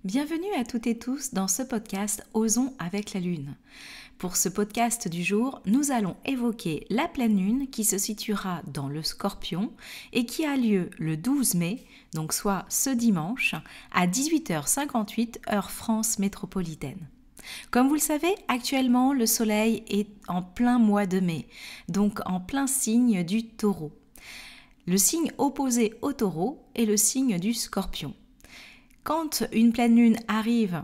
Bienvenue à toutes et tous dans ce podcast Osons avec la Lune. Pour ce podcast du jour, nous allons évoquer la pleine lune qui se situera dans le Scorpion et qui a lieu le 12 mai, donc soit ce dimanche, à 18h58 heure France métropolitaine. Comme vous le savez, actuellement le soleil est en plein mois de mai, donc en plein signe du Taureau. Le signe opposé au Taureau est le signe du Scorpion. Quand une pleine lune arrive,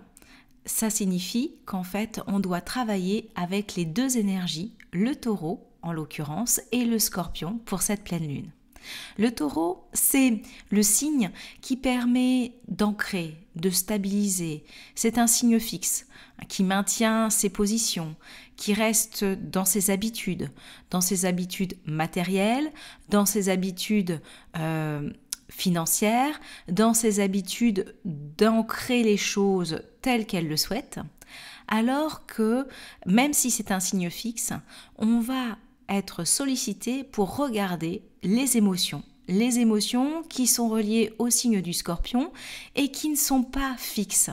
ça signifie qu'en fait, on doit travailler avec les deux énergies, le Taureau en l'occurrence et le Scorpion pour cette pleine lune. Le Taureau, c'est le signe qui permet d'ancrer, de stabiliser. C'est un signe fixe qui maintient ses positions, qui reste dans ses habitudes matérielles, dans ses habitudes financière, dans ses habitudes d'ancrer les choses telles qu'elle le souhaite, alors que, même si c'est un signe fixe, on va être sollicité pour regarder les émotions qui sont reliées au signe du Scorpion et qui ne sont pas fixes.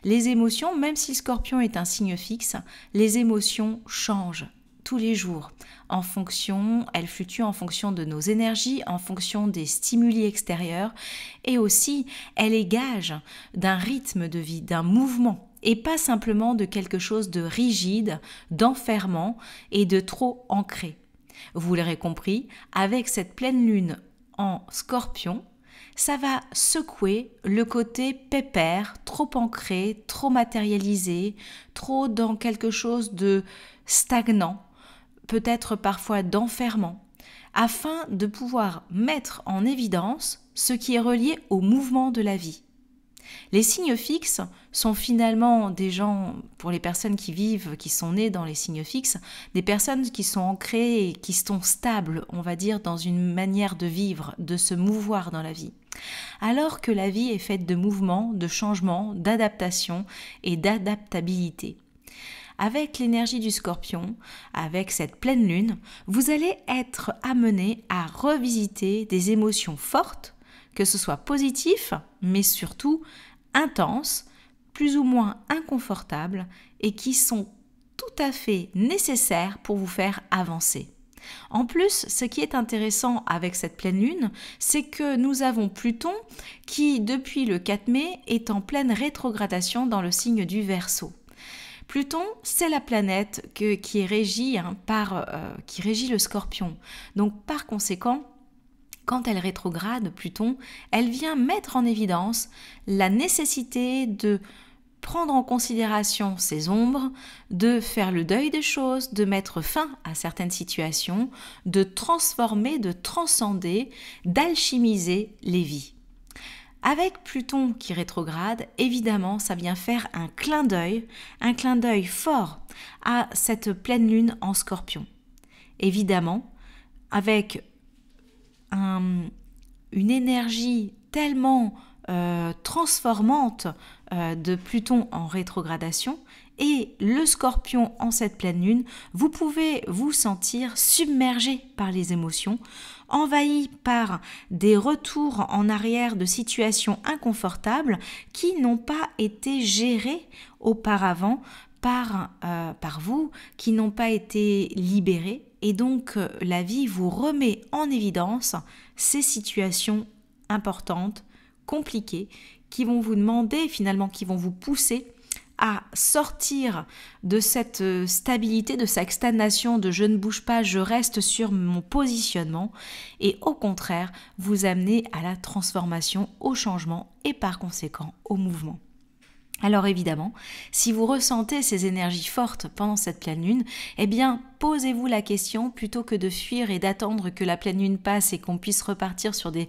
Les émotions, même si le Scorpion est un signe fixe, les émotions changent tous les jours. Elles fluctuent en fonction de nos énergies, en fonction des stimuli extérieurs et aussi elles est gage d'un rythme de vie, d'un mouvement et pas simplement de quelque chose de rigide, d'enfermant et de trop ancré. Vous l'aurez compris, avec cette pleine lune en Scorpion, ça va secouer le côté pépère, trop ancré, trop matérialisé, trop dans quelque chose de stagnant, peut-être parfois d'enfermement, afin de pouvoir mettre en évidence ce qui est relié au mouvement de la vie. Les signes fixes sont finalement des gens, pour les personnes qui vivent, qui sont nées dans les signes fixes, des personnes qui sont ancrées et qui sont stables, on va dire, dans une manière de vivre, de se mouvoir dans la vie. Alors que la vie est faite de mouvements, de changements, d'adaptation et d'adaptabilité. Avec l'énergie du Scorpion, avec cette pleine lune, vous allez être amené à revisiter des émotions fortes, que ce soit positif, mais surtout intenses, plus ou moins inconfortables et qui sont tout à fait nécessaires pour vous faire avancer. En plus, ce qui est intéressant avec cette pleine lune, c'est que nous avons Pluton qui, depuis le 4 mai, est en pleine rétrogradation dans le signe du Verseau. Pluton, c'est la planète qui régit le Scorpion. Donc, par conséquent, quand elle rétrograde, Pluton, elle vient mettre en évidence la nécessité de prendre en considération ses ombres, de faire le deuil des choses, de mettre fin à certaines situations, de transformer, de transcender, d'alchimiser les vies. Avec Pluton qui rétrograde, évidemment, ça vient faire un clin d'œil fort à cette pleine lune en Scorpion. Évidemment, avec une énergie tellement transformante de Pluton en rétrogradation et le Scorpion en cette pleine lune, vous pouvez vous sentir submergé par les émotions, envahi par des retours en arrière de situations inconfortables qui n'ont pas été gérées auparavant par vous, qui n'ont pas été libérées. Et donc, la vie vous remet en évidence ces situations importantes, compliquées, qui vont vous demander finalement, qui vont vous pousser à sortir de cette stabilité, de cette stagnation de je ne bouge pas, je reste sur mon positionnement et au contraire, vous amener à la transformation, au changement et par conséquent au mouvement. Alors évidemment, si vous ressentez ces énergies fortes pendant cette pleine lune, eh bien, posez-vous la question plutôt que de fuir et d'attendre que la pleine lune passe et qu'on puisse repartir sur des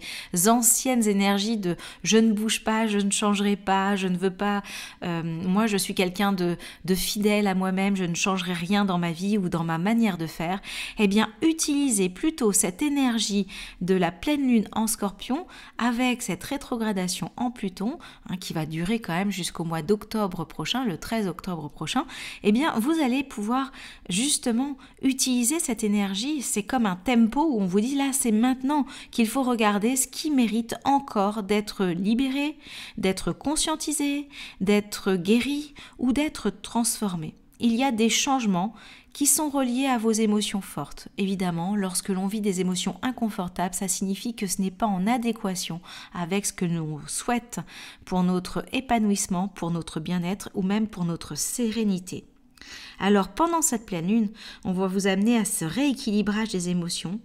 anciennes énergies de « je ne bouge pas, je ne changerai pas, je ne veux pas, moi je suis quelqu'un de fidèle à moi-même, je ne changerai rien dans ma vie ou dans ma manière de faire », eh bien, utilisez plutôt cette énergie de la pleine lune en Scorpion avec cette rétrogradation en Pluton, qui va durer quand même jusqu'au mois d'octobre prochain, le 13 octobre prochain, eh bien, vous allez pouvoir justement utilisez cette énergie, c'est comme un tempo où on vous dit là c'est maintenant qu'il faut regarder ce qui mérite encore d'être libéré, d'être conscientisé, d'être guéri ou d'être transformé. Il y a des changements qui sont reliés à vos émotions fortes. Évidemment, lorsque l'on vit des émotions inconfortables, ça signifie que ce n'est pas en adéquation avec ce que nous souhaitons pour notre épanouissement, pour notre bien-être ou même pour notre sérénité. Alors pendant cette pleine lune, on va vous amener à ce rééquilibrage des émotions,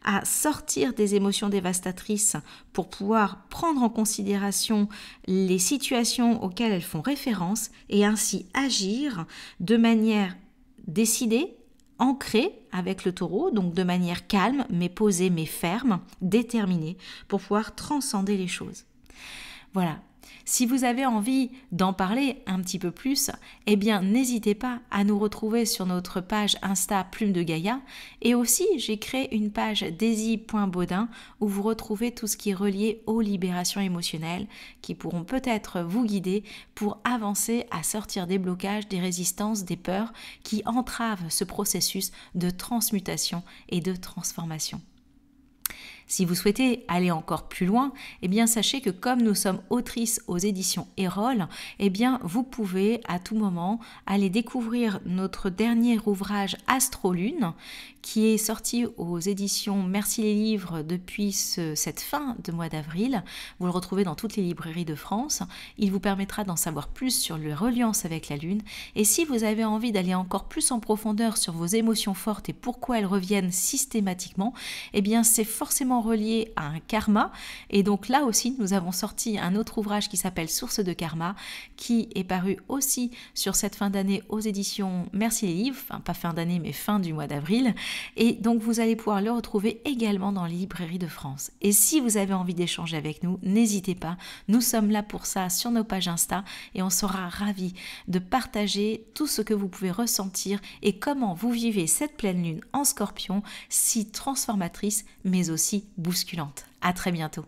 à sortir des émotions dévastatrices pour pouvoir prendre en considération les situations auxquelles elles font référence et ainsi agir de manière décidée, ancrée avec le taureau, donc de manière calme, mais posée, mais ferme, déterminée, pour pouvoir transcender les choses. Voilà. Si vous avez envie d'en parler un petit peu plus, eh bien n'hésitez pas à nous retrouver sur notre page Insta Plume de Gaïa et aussi j'ai créé une page daisy.baudin où vous retrouvez tout ce qui est relié aux libérations émotionnelles qui pourront peut-être vous guider pour avancer à sortir des blocages, des résistances, des peurs qui entravent ce processus de transmutation et de transformation. Si vous souhaitez aller encore plus loin, eh bien sachez que comme nous sommes autrices aux éditions Erol, eh bien vous pouvez à tout moment aller découvrir notre dernier ouvrage Astrolune qui est sorti aux éditions Merci les livres depuis cette fin de mois d'avril. Vous le retrouvez dans toutes les librairies de France. Il vous permettra d'en savoir plus sur les reliances avec la Lune. Et si vous avez envie d'aller encore plus en profondeur sur vos émotions fortes et pourquoi elles reviennent systématiquement, eh bien c'est forcément relié à un karma. Et donc là aussi, nous avons sorti un autre ouvrage qui s'appelle Source de karma, qui est paru aussi sur cette fin d'année aux éditions Merci les livres, enfin pas fin d'année mais fin du mois d'avril. Et donc vous allez pouvoir le retrouver également dans les librairies de France. Et si vous avez envie d'échanger avec nous, n'hésitez pas, nous sommes là pour ça sur nos pages Insta et on sera ravis de partager tout ce que vous pouvez ressentir et comment vous vivez cette pleine lune en Scorpion, si transformatrice mais aussi bousculante. À très bientôt.